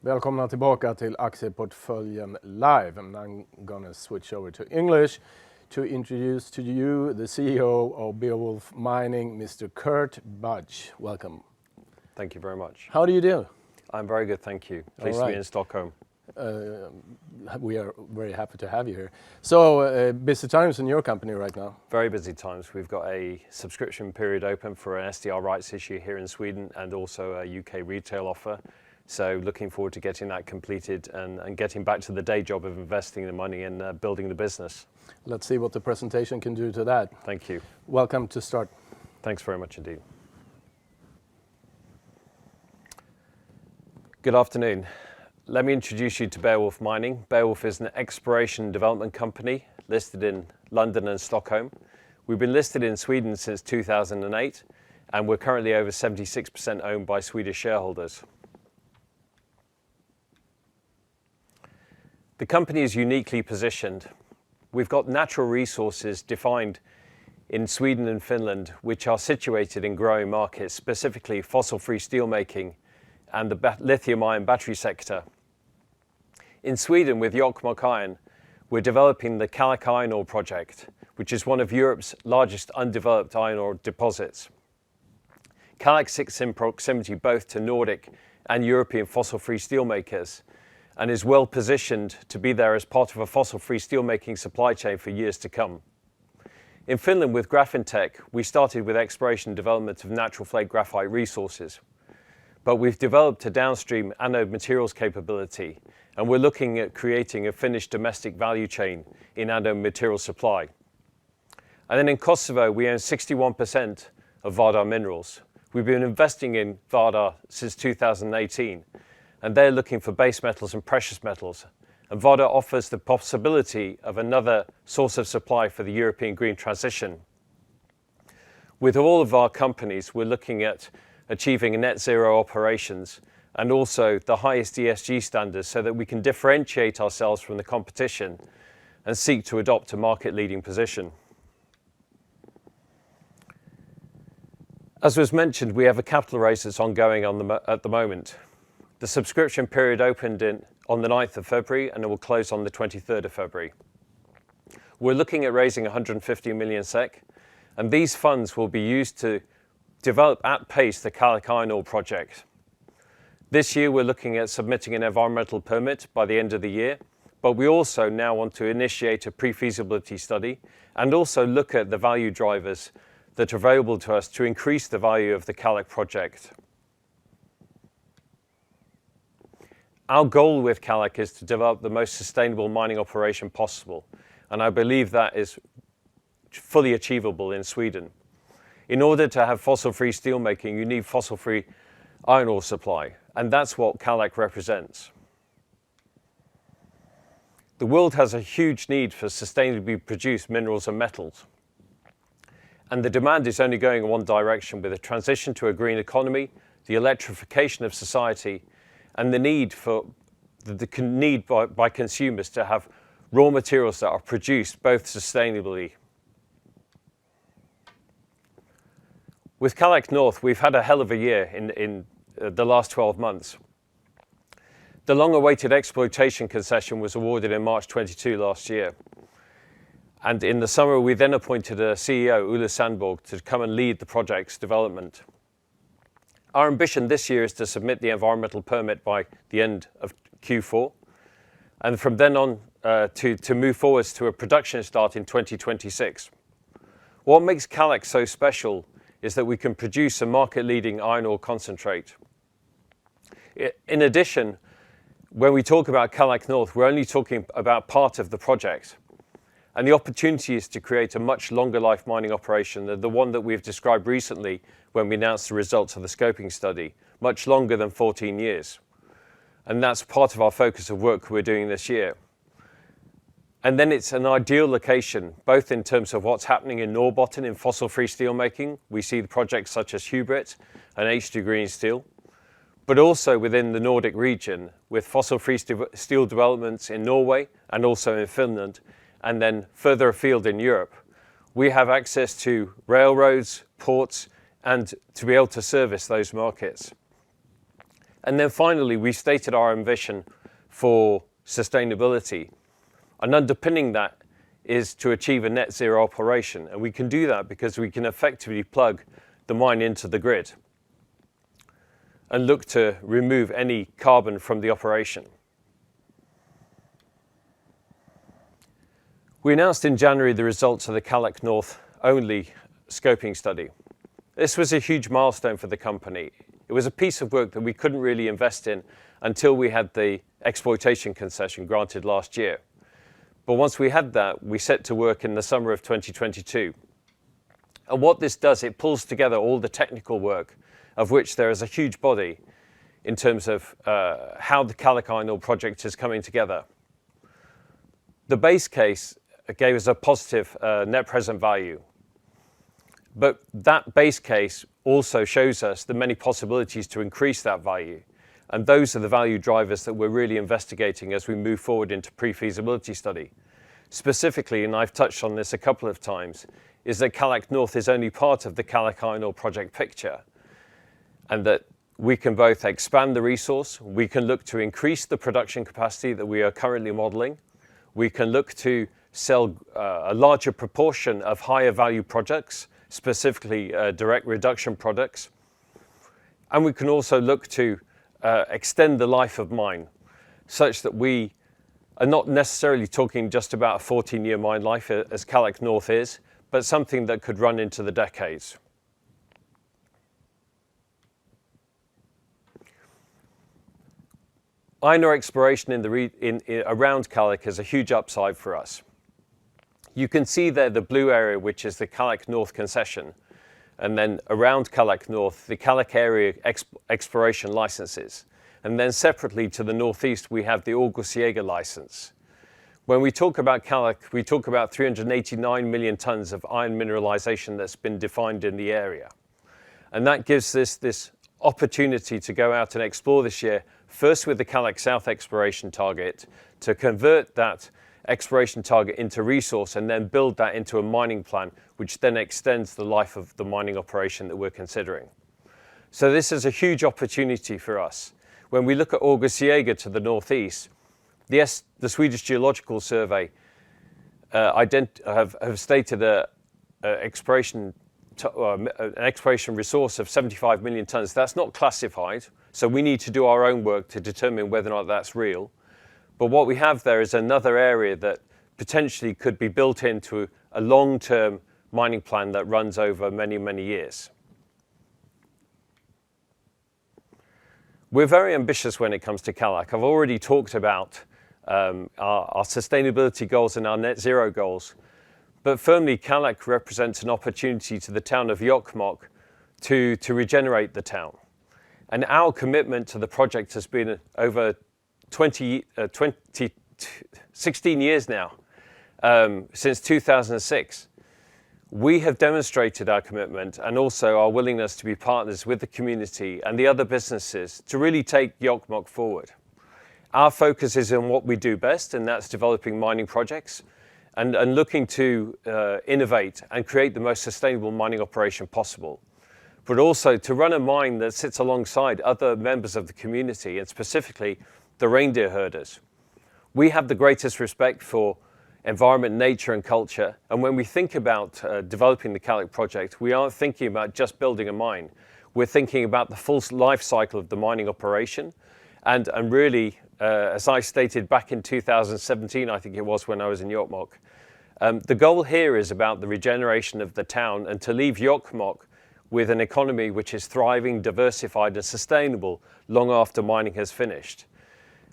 Välkomna tillbaka till Aktieportföljen live. And I'm gonna switch over to English to introduce to you the CEO of Beowulf Mining, Mr. Kurt Budge. Welcome. Thank you very much. How do you do? I'm very good, thank you. Pleased to be in Stockholm. We are very happy to have you here. So, busy times in your company right now? Very busy times. We've got a subscription period open for an SDR rights issue here in Sweden and also a UK retail offer. So looking forward to getting that completed and getting back to the day job of investing the money and building the business. Let's see what the presentation can do to that. Thank you. Welcome to start. Thanks very much indeed. Good afternoon. Let me introduce you to Beowulf Mining. Beowulf is an exploration and development company listed in London and Stockholm. We've been listed in Sweden since 2008 and we're currently over 76% owned by Swedish shareholders. The company is uniquely positioned. We've got natural resources defined in Sweden and Finland, which are situated in growing markets, specifically fossil-free steelmaking and the lithium-ion battery sector. In Sweden, with Jokkmokk Iron, we're developing the Kallak Iron ore project, which is one of Europe's largest undeveloped iron ore deposits. Kallak sits in proximity both to Nordic and European fossil-free steelmakers, and is well positioned to be there as part of a fossil-free steelmaking supply chain for years to come. In Finland, with Graphintech, we started with exploration and development of natural flake graphite resources. But we've developed a downstream anode materials capability, and we're looking at creating a Finnish domestic value chain in anode material supply. And then in Kosovo, we own 61% of Vardar Minerals. We've been investing in Vardar since 2018. And they're looking for base metals and precious metals. And Vardar offers the possibility of another source of supply for the European green transition. With all of our companies, we're looking at achieving a net zero operations and also the highest ESG standards so that we can differentiate ourselves from the competition and seek to adopt a market leading position. As was mentioned, we have a capital raise that's ongoing at the moment. The subscription period opened on the 9th of February and it will close on the 23rd of February. We're looking at raising 150 million SEK, and these funds will be used to develop at pace the Kallak Iron ore project. This year we're looking at submitting an environmental permit by the end of the year, but we also now want to initiate a pre-feasibility study and also look at the value drivers that are available to us to increase the value of the Kallak project. Our goal with Kallak is to develop the most sustainable mining operation possible, and I believe that is fully achievable in Sweden. In order to have fossil-free steelmaking, you need fossil-free iron ore supply, and that's what Kallak represents. The world has a huge need for sustainably produced minerals and metals, and the demand is only going in one direction with a transition to a green economy, the electrification of society, and the need by consumers to have raw materials that are produced both sustainably. With Kallak North, we've had a hell of a year in the last 12 months. The long-awaited Exploitation Concession was awarded in March 22 last year. And in the summer, we then appointed a CEO, Ulla Sandborgh, to come and lead the project's development. Our ambition this year is to submit the environmental permit by the end of Q4, and from then on to move forwards to a production start in 2026. What makes Kallak so special is that we can produce a market-leading iron ore concentrate. In addition, when we talk about Kallak North, we're only talking about part of the project. And the opportunity is to create a much longer life mining operation than the one that we've described recently when we announced the results of the scoping study, much longer than 14 years. And that's part of our focus of work we're doing this year. And then it's an ideal location, both in terms of what's happening in Norrbotten in fossil-free steelmaking. We see the projects such as Hubrit and H2 Green Steel, but also within the Nordic region with fossil-free steel developments in Norway and also in Finland, and then further afield in Europe. We have access to railroads, ports, and to be able to service those markets. And then finally, we stated our ambition for sustainability. And underpinning that is to achieve a net zero operation. And we can do that because we can effectively plug the mine into the grid and look to remove any carbon from the operation. We announced in January the results of the Kallak North only scoping study. This was a huge milestone for the company. It was a piece of work that we couldn't really invest in until we had the Exploitation Concession granted last year. But once we had that, we set to work in the summer of 2022. And what this does, it pulls together all the technical work, of which there is a huge body in terms of how the Kallak Iron project is coming together. The base case gave us a positive net present value. But that base case also shows us the many possibilities to increase that value. And those are the value drivers that we're really investigating as we move forward into pre-feasibility study. Specifically, and I've touched on this a couple of times, is that Kallak North is only part of the Kallak Iron project picture. And that we can both expand the resource, we can look to increase the production capacity that we are currently modeling, we can look to sell a larger proportion of higher value projects, specifically direct reduction products. And we can also look to extend the life of mine such that we are not necessarily talking just about a 14-year mine life as Kallak North is, but something that could run into the decades. Iron ore exploration around Kallak is a huge upside for us. You can see there the blue area, which is the Kallak North concession, and then around Kallak North, the Kallak area exploration licenses. And then separately to the northeast, we have the August license. When we talk about Kallak, we talk about 389 million tons of iron mineralization that's been defined in the area. And that gives this opportunity to go out and explore this year, first with the Kallak South exploration target, to convert that exploration target into resource and then build that into a mining plan, which then extends the life of the mining operation that we're considering. So this is a huge opportunity for us. When we look at August to the northeast, the Swedish Geological Survey have stated an exploration resource of 75 million tons. That's not classified, so we need to do our own work to determine whether or not that's real. But what we have there is another area that potentially could be built into a long-term mining plan that runs over many, many years. We're very ambitious when it comes to Kallak. I've already talked about our sustainability goals and our net zero goals. But firmly, Kallak represents an opportunity to the town of Jokkmokk to regenerate the town. And our commitment to the project has been over 16 years now, since 2006. We have demonstrated our commitment and also our willingness to be partners with the community and the other businesses to really take Jokkmokk forward. Our focus is on what we do best, and that's developing mining projects and looking to innovate and create the most sustainable mining operation possible. But also to run a mine that sits alongside other members of the community, and specifically the reindeer herders. We have the greatest respect for environment, nature and culture, and when we think about developing the Kallak project, we aren't thinking about just building a mine. We're thinking about the full life cycle of the mining operation, and really, as I stated back in 2017, I think it was when I was in Jokkmokk, the goal here is about the regeneration of the town and to leave Jokkmokk with an economy which is thriving, diversified and sustainable long after mining has finished.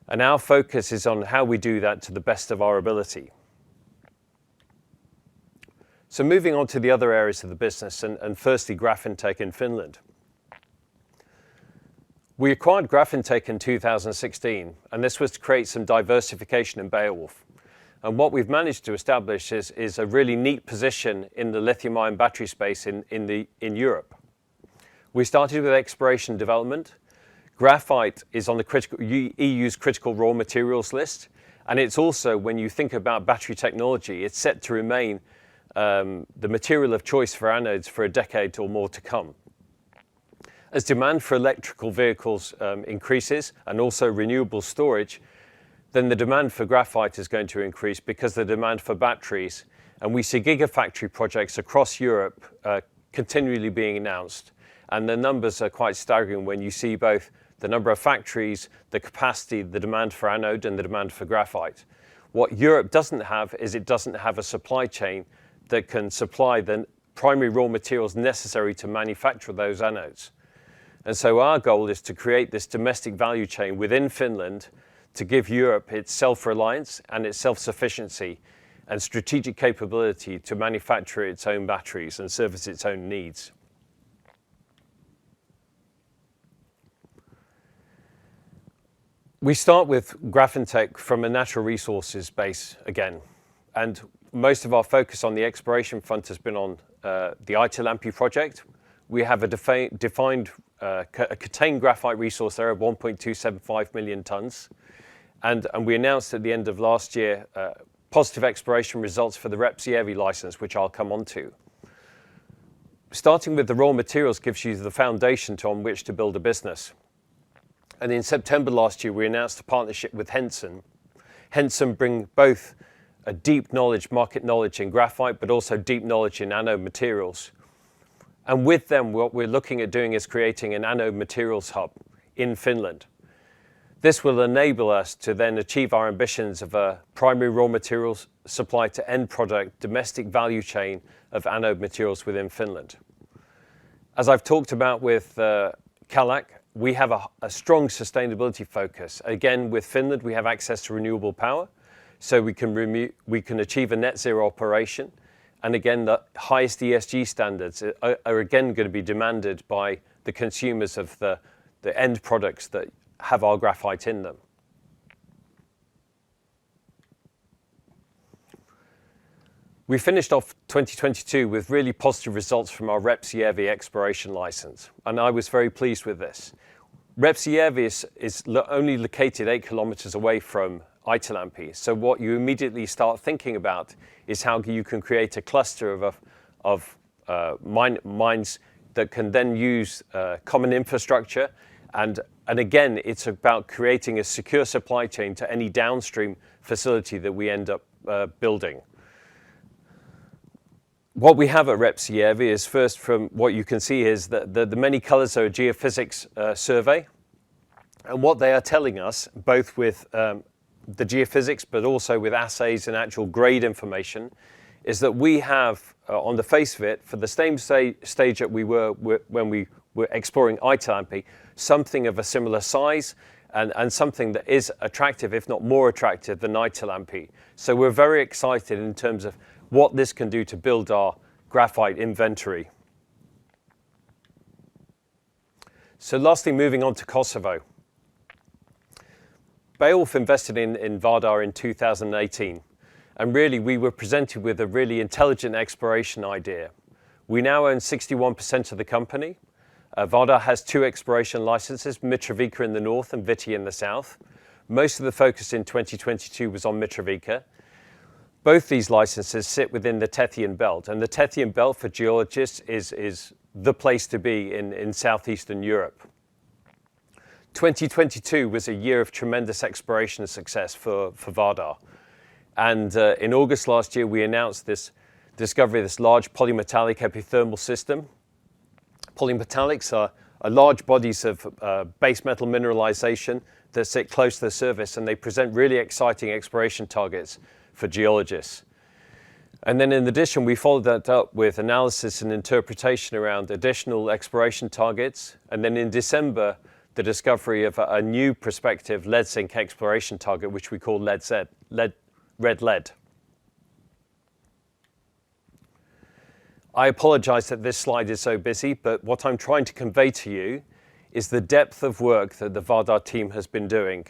And our focus is on how we do that to the best of our ability. So moving on to the other areas of the business, and firstly Graphintec in Finland. We acquired Graphintec in 2016, and this was to create some diversification in Beowulf. And what we've managed to establish is a really neat position in the lithium-ion battery space in Europe. We started with exploration development. Graphite is on the EU's critical raw materials list, and it's also, when you think about battery technology, it's set to remain the material of choice for anodes for a decade or more to come. As demand for electrical vehicles increases and also renewable storage, then the demand for graphite is going to increase because the demand for batteries. And we see gigafactory projects across Europe continually being announced. And the numbers are quite staggering when you see both the number of factories, the capacity, the demand for anode and the demand for graphite. What Europe doesn't have is it doesn't have a supply chain that can supply the primary raw materials necessary to manufacture those anodes. And so our goal is to create this domestic value chain within Finland to give Europe its self-reliance and its self-sufficiency and strategic capability to manufacture its own batteries and service its own needs. We start with Graphitech from a natural resources base again, and most of our focus on the exploration front has been on the Aitolampi project. We have a defined contained graphite resource there of 1.275 million tons, and we announced at the end of last year positive exploration results for the Repsjärvi license, which I'll come on to. Starting with the raw materials gives you the foundation on which to build a business. And in September last year, we announced a partnership with Henson. Henson bring both a deep knowledge, market knowledge in graphite, but also deep knowledge in anode materials. And with them, what we're looking at doing is creating an anode materials hub in Finland. This will enable us to then achieve our ambitions of a primary raw materials supply to end product domestic value chain of anode materials within Finland. As I've talked about with Kallak, we have a strong sustainability focus. Again, with Finland, we have access to renewable power, so we can achieve a net zero operation. And again, the highest ESG standards are again going to be demanded by the consumers of the end products that have our graphite in them. We finished off 2022 with really positive results from our Repsjärvi exploration license, and I was very pleased with this. Repsjärvi is only located 8 kilometers away from Aitolampi, so what you immediately start thinking about is how you can create a cluster of mines that can then use common infrastructure, and again, it's about creating a secure supply chain to any downstream facility that we end up building. What we have at Repsjärvi is, first, from what you can see is that the many colors are a geophysics survey. And what they are telling us, both with the geophysics, but also with assays and actual grade information, is that we have, on the face of it, for the same stage that we were when we were exploring Aitolampi, something of a similar size and something that is attractive, if not more attractive than Aitolampi. So we're very excited in terms of what this can do to build our graphite inventory. So lastly, moving on to Kosovo. Beowulf invested in Vardar in 2018, and really we were presented with a really intelligent exploration idea. We now own 61% of the company. Vardar has 2 exploration licenses, Mitrovica in the north and Viti in the south. Most of the focus in 2022 was on Mitrovica. Both these licenses sit within the Tethyan Belt, and the Tethyan Belt for geologists is the place to be in southeastern Europe. 2022 was a year of tremendous exploration success for Vardar. And in August last year, we announced this discovery of this large polymetallic epithermal system. Polymetallics are large bodies of base metal mineralization that sit close to the surface, and they present really exciting exploration targets for geologists. And then in addition, we followed that up with analysis and interpretation around additional exploration targets. And then in December, the discovery of a new prospective lead zinc exploration target, which we call red lead. I apologize that this slide is so busy, but what I'm trying to convey to you is the depth of work that the Vardar team has been doing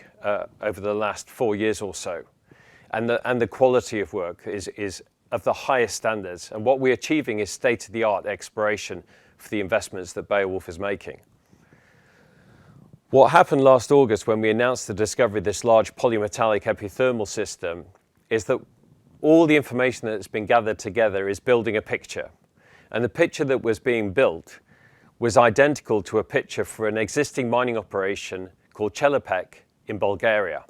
over the last 4 years or so. And the quality of work is of the highest standards. And what we're achieving is state-of-the-art exploration for the investments that Beowulf is making. What happened last August when we announced the discovery of this large polymetallic epithermal system is that all the information that's been gathered together is building a picture. And the picture that was being built was identical to a picture for an existing mining operation called Kallak in Bulgaria.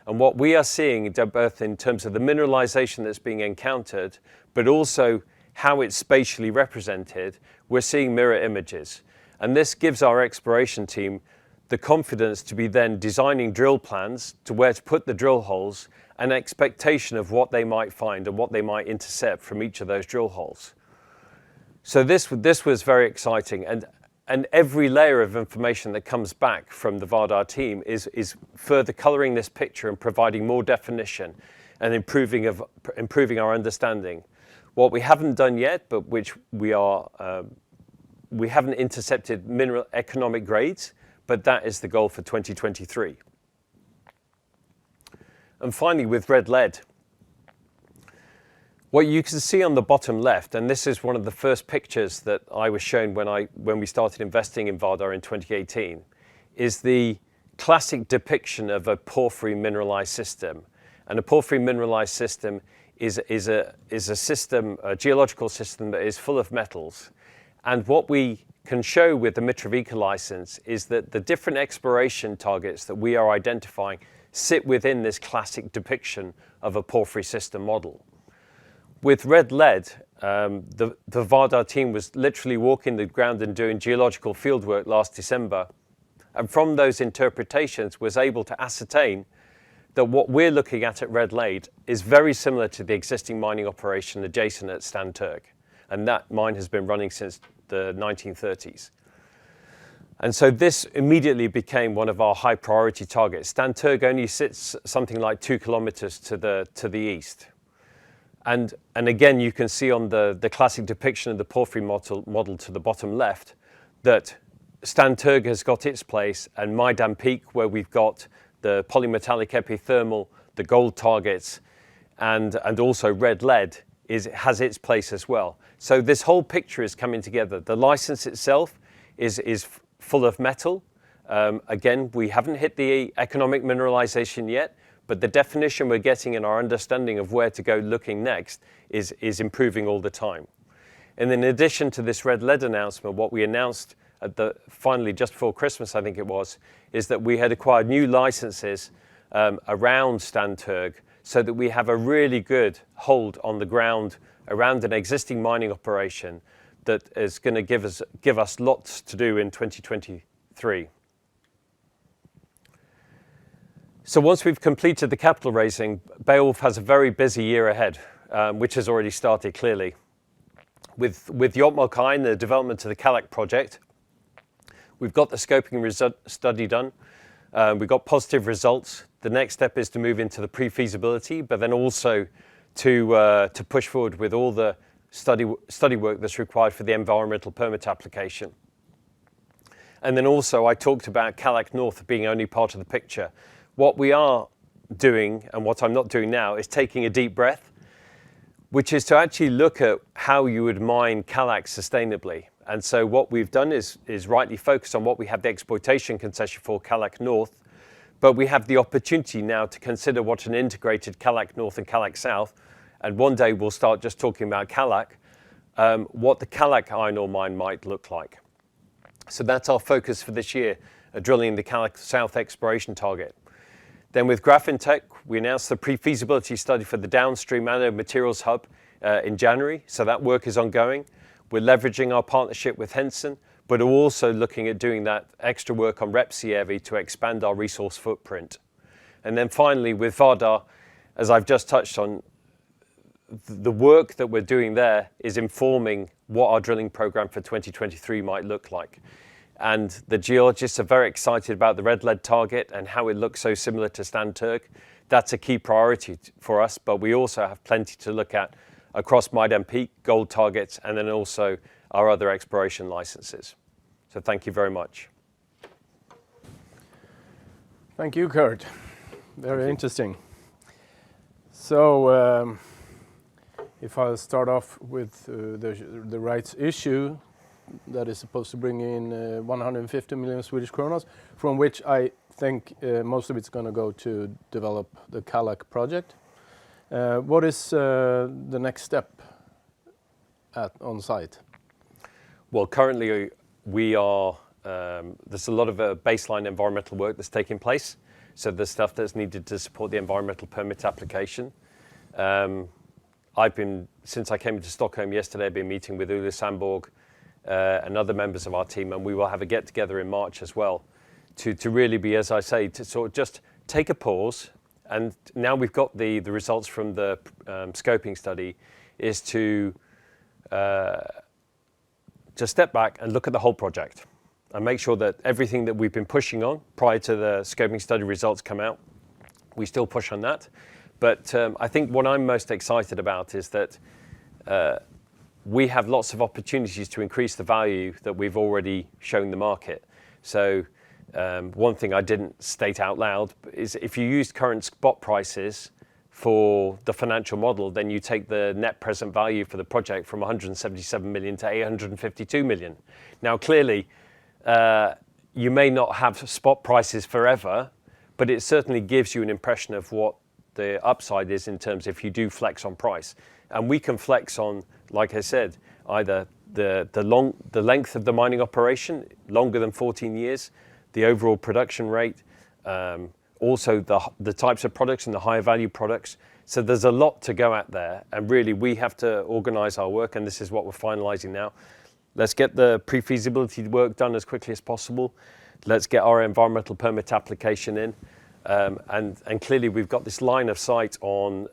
And what we are seeing, both in terms of the mineralization that's being encountered, but also how it's spatially represented, we're seeing mirror images. And this gives our exploration team the confidence to be then designing drill plans to where to put the drill holes, an expectation of what they might find and what they might intercept from each of those drill holes. So this was very exciting, and every layer of information that comes back from the Vardar team is further colouring this picture and providing more definition and improving our understanding. What we haven't done yet, but which we haven't intercepted mineral economic grades, but that is the goal for 2023. And finally, with red lead, what you can see on the bottom left, and this is one of the first pictures that I was shown when we started investing in Vardar in 2018, is the classic depiction of a porphyry mineralized system. And a porphyry mineralized system is a system, a geological system that is full of metals. And what we can show with the Mitrovica license is that the different exploration targets that we are identifying sit within this classic depiction of a porphyry system model. With red lead, the Vardar team was literally walking the ground and doing geological fieldwork last December. And from those interpretations was able to ascertain that what we're looking at red lead is very similar to the existing mining operation adjacent at Stan Terg. And that mine has been running since the 1930s. And so this immediately became one of our high priority targets. Stan Terg only sits something like 2 kilometers to the east. And again, you can see on the classic depiction of the porphyry model to the bottom left that Stan Terg has got its place, and Maidan Peak, where we've got the polymetallic epithermal, the gold targets, and also red lead has its place as well. So this whole picture is coming together. The license itself is full of metal. Again, we haven't hit the economic mineralization yet, but the definition we're getting and our understanding of where to go looking next is improving all the time. And in addition to this red lead announcement, what we announced finally just before Christmas, I think it was, is that we had acquired new licenses around Stan Terg, so that we have a really good hold on the ground around an existing mining operation that is going to give us lots to do in 2023. So once we've completed the capital raising, Beowulf has a very busy year ahead, which has already started clearly. With Jokkmokk Iron, the development of the Kallak project, we've got the scoping study done. We've got positive results. The next step is to move into the pre-feasibility, but then also to push forward with all the study work that's required for the environmental permit application. And then also I talked about Kallak North being only part of the picture. What we are doing, and what I'm not doing now, is taking a deep breath, which is to actually look at how you would mine Kallak sustainably. And so what we've done is rightly focus on what we have the exploitation concession for, Kallak North, but we have the opportunity now to consider what an integrated Kallak North and Kallak South, and one day we'll start just talking about Kallak, what the Kallak iron ore mine might look like. So that's our focus for this year, drilling the Kallak South exploration target. Then with Graphintech, we announced the pre-feasibility study for the downstream anode materials hub in January, so that work is ongoing. We're leveraging our partnership with Henson, but are also looking at doing that extra work on Repsijärvi to expand our resource footprint. And then finally, with Vardar, as I've just touched on, the work that we're doing there is informing what our drilling program for 2023 might look like. And the geologists are very excited about the red lead target and how it looks so similar to Stan Terg. That's a key priority for us, but we also have plenty to look at across Maidan Peak, gold targets, and then also our other exploration licenses. So thank you very much. Thank you, Kurt. Very interesting. So if I'll start off with the rights issue that is supposed to bring in 150 million Swedish kronor, from which I think most of it's going to go to develop the Kallak project. What is the next step on site? Well, currently we are, there's a lot of baseline environmental work that's taking place. So there's stuff that's needed to support the environmental permit application. Since I came into Stockholm yesterday, I've been meeting with Ulla Sandborgh and other members of our team, and we will have a get together in March as well to really be, as I say, to sort of just take a pause. And now we've got the results from the scoping study, is to just step back and look at the whole project and make sure that everything that we've been pushing on prior to the scoping study results come out, we still push on that. But I think what I'm most excited about is that we have lots of opportunities to increase the value that we've already shown the market. So one thing I didn't state out loud is if you use current spot prices for the financial model, then you take the net present value for the project from 177 million to 852 million. Now, clearly, you may not have spot prices forever, but it certainly gives you an impression of what the upside is in terms if you do flex on price. And we can flex on, like I said, either the length of the mining operation, longer than 14 years, the overall production rate, also the types of products and the higher value products. So there's a lot to go at there, and really we have to organise our work, and this is what we're finalising now. Let's get the pre-feasibility work done as quickly as possible. Let's get our environmental permit application in. And clearly we've got this line of sight on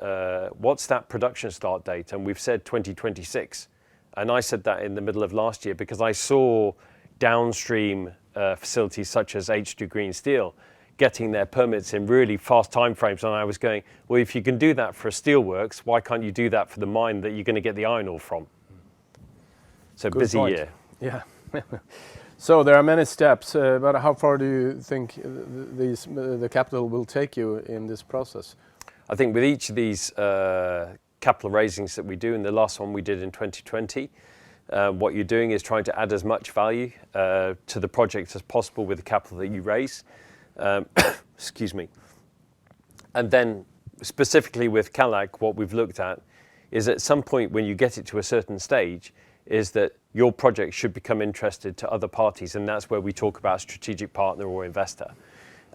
what's that production start date, and we've said 2026. And I said that in the middle of last year because I saw downstream facilities such as H2 Green Steel getting their permits in really fast timeframes, and I was going, well, if you can do that for a steelworks, why can't you do that for the mine that you're going to get the iron ore from? So Good busy point. year. Yeah. So there are many steps, but how far do you think the capital will take you in this process? I think with each of these capital raisings that we do, and the last one we did in 2020, what you're doing is trying to add as much value to the project as possible with the capital that you raise. Excuse me. And then specifically with Kallak, what we've looked at is at some point when you get it to a certain stage, is that your project should become interested to other parties, and that's where we talk about strategic partner or investor.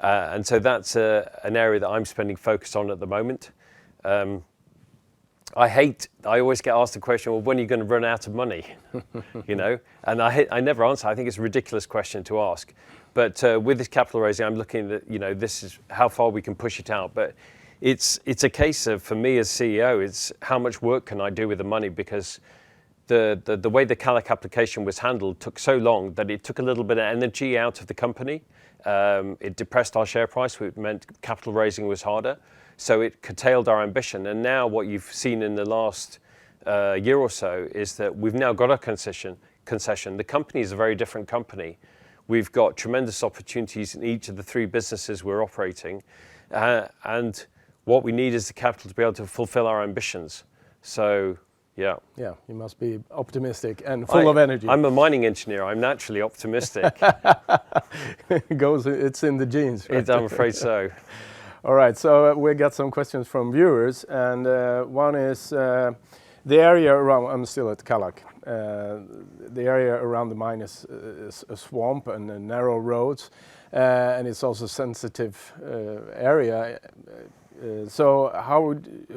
And so that's an area that I'm spending focus on at the moment. I always get asked the question, well, when are you going to run out of money? You know, and I never answer. I think it's a ridiculous question to ask. But with this capital raising, I'm looking at, you know, this is how far we can push it out. But it's a case of, for me as CEO, it's how much work can I do with the money, because the way the Kallak application was handled took so long that it took a little bit of energy out of the company. It depressed our share price, which meant capital raising was harder. So it curtailed our ambition. And now what you've seen in the last year or so is that we've now got a concession. The company is a very different company. We've got tremendous opportunities in each of the three businesses we're operating. And what we need is the capital to be able to fulfill our ambitions. So, yeah. Yeah, you must be optimistic and full of energy. I'm a mining engineer. I'm naturally optimistic. It's in the genes, right? I'm afraid so. All right, so we got some questions from viewers, and one is the area around, I'm still at Kallak, the area around the mine is a swamp and narrow roads, and it's also a sensitive area. So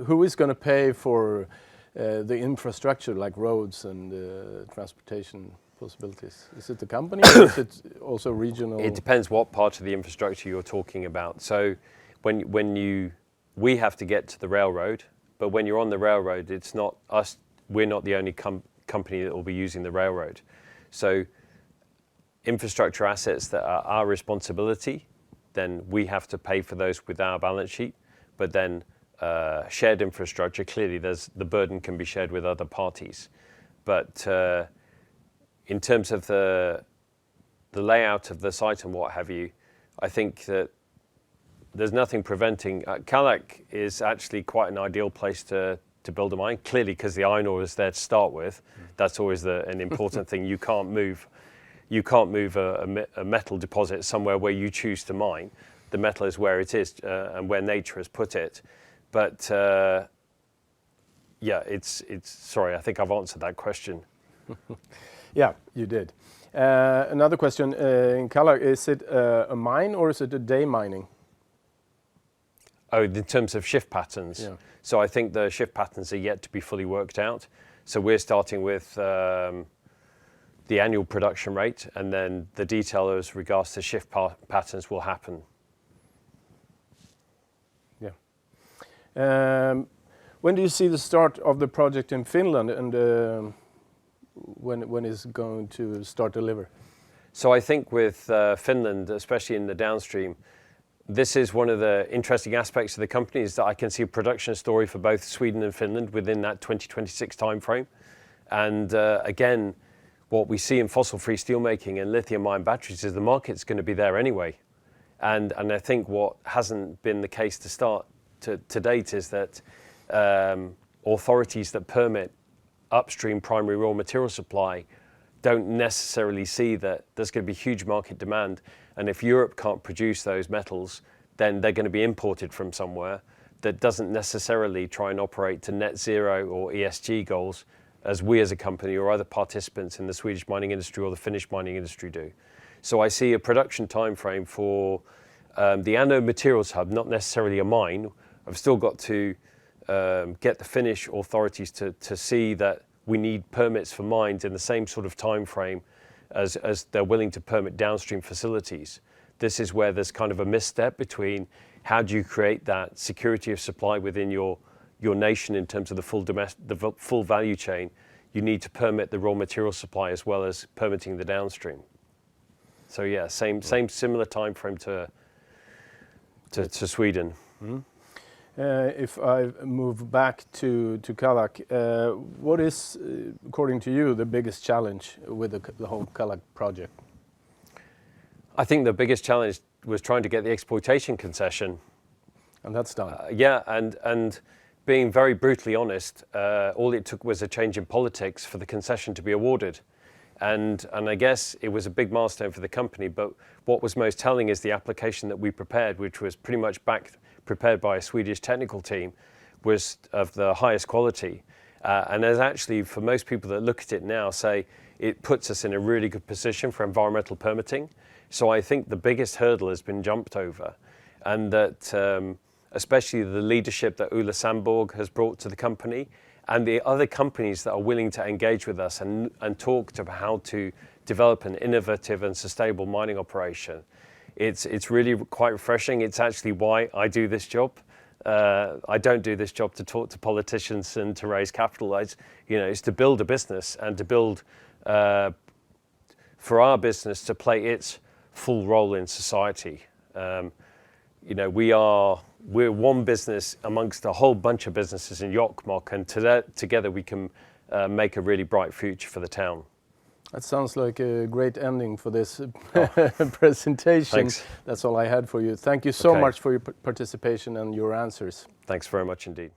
who is going to pay for the infrastructure like roads and transportation possibilities? Is it the company or is it also regional? It depends what part of the infrastructure you're talking about. So we have to get to the railroad, but when you're on the railroad, it's not us, we're not the only company that will be using the railroad. So infrastructure assets that are our responsibility, then we have to pay for those with our balance sheet. But then shared infrastructure, clearly the burden can be shared with other parties. But in terms of the layout of the site and what have you, I think that there's nothing preventing. Kallak is actually quite an ideal place to build a mine, clearly because the iron ore is there to start with. That's always an important thing. You can't move a metal deposit somewhere where you choose to mine. The metal is where it is and where nature has put it. But yeah, it's sorry, I think I've answered that question. Yeah, you did. Another question, in Kallak, is it a mine or is it a day mining? Oh, in terms of shift patterns. Yeah. So I think the shift patterns are yet to be fully worked out. So we're starting with the annual production rate, and then the detail as regards to shift patterns will happen. Yeah. When do you see the start of the project in Finland, and when is it going to start deliver? So I think with Finland, especially in the downstream, this is one of the interesting aspects of the company, is that I can see a production story for both Sweden and Finland within that 2026 timeframe. And again, what we see in fossil-free steelmaking and lithium-ion batteries is the market's going to be there anyway. And I think what hasn't been the case to date is that authorities that permit upstream primary raw material supply don't necessarily see that there's going to be huge market demand. And if Europe can't produce those metals, then they're going to be imported from somewhere that doesn't necessarily try and operate to net zero or ESG goals, as we as a company or other participants in the Swedish mining industry or the Finnish mining industry do. So I see a production time frame for the anode materials hub, not necessarily a mine. I've still got to get the Finnish authorities to see that we need permits for mines in the same sort of time frame as they're willing to permit downstream facilities. This is where there's kind of a misstep between how do you create that security of supply within your nation in terms of the full value chain. You need to permit the raw material supply as well as permitting the downstream. So yeah, same similar time frame to Sweden. Mm-hmm. If I move back to Kallak, what is, according to you, the biggest challenge with the whole Kallak project? I think the biggest challenge was trying to get the exploitation concession. And that's done. Yeah, and being very brutally honest, all it took was a change in politics for the concession to be awarded. And I guess it was a big milestone for the company, but what was most telling is the application that we prepared, which was pretty much prepared by a Swedish technical team, was of the highest quality. And as actually, for most people that look at it now, say it puts us in a really good position for environmental permitting. So I think the biggest hurdle has been jumped over, and that especially the leadership that Ulla Sandborgh has brought to the company, and the other companies that are willing to engage with us and talk to how to develop an innovative and sustainable mining operation. It's really quite refreshing. It's actually why I do this job. I don't do this job to talk to politicians and to raise capital. It's to build a business and to build for our business to play its full role in society. We're one business amongst a whole bunch of businesses in Jokkmokk, and together we can make a really bright future for the town. That sounds like a great ending for this presentation. Thanks. That's all I had for you. Thank you so much for your participation and your answers. Thanks very much indeed.